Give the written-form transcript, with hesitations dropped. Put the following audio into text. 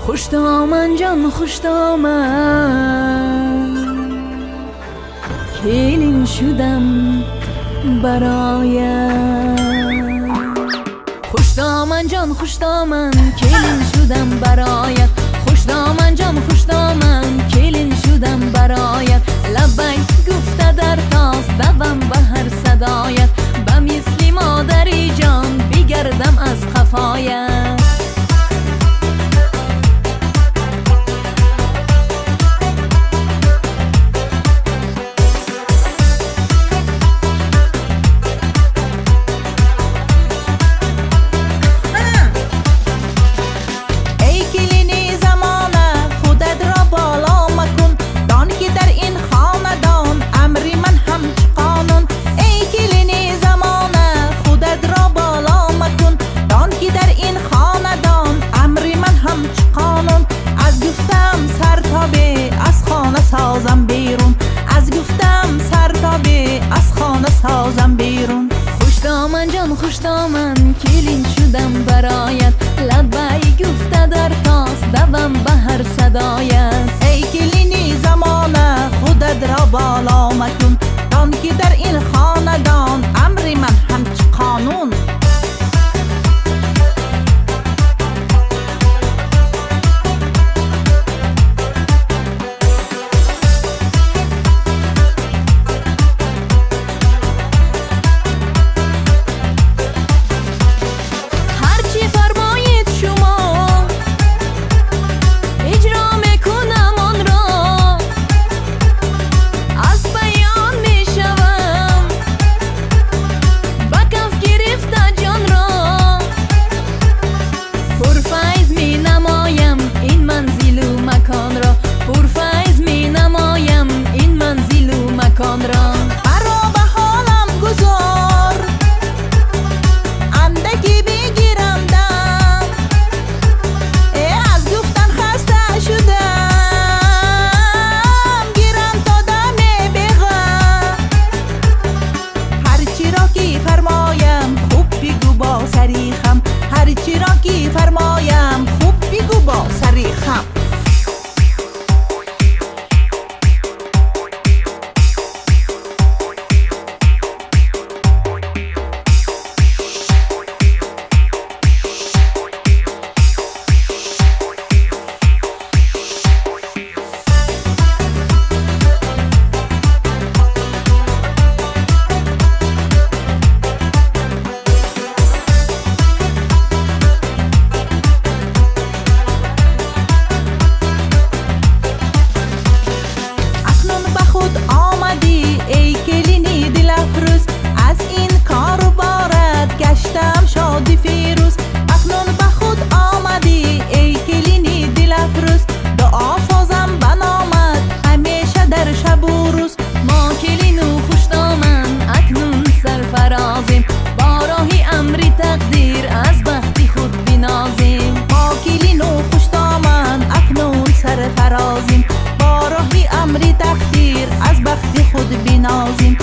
خوش دامن جان خوش دامن، کلین شدم برایت. خوش دامن جان خوش دامن، کلین شدم برایت. خوش دامن جان خوش دامن، کلین شدم برایت. لبک گفته در تاس دوم به هر صدایت، به مثل مادری جان بگردم از خفایت. سازم بیرون، از گفتم سر تا به از خانه سازم بیرون. خوش دامن جان خوش دامن، کلین شدم برایت. لبای گفته در تاس دوم به هر صدایت. ای کلینی زمانه خودت را بالا مکن، دان که در این خاندان امر من همچ قانون. هرچی را که فرمایم خوب بگو با صریحم. با راهی امری تقدیر از بخت خود بنازیم.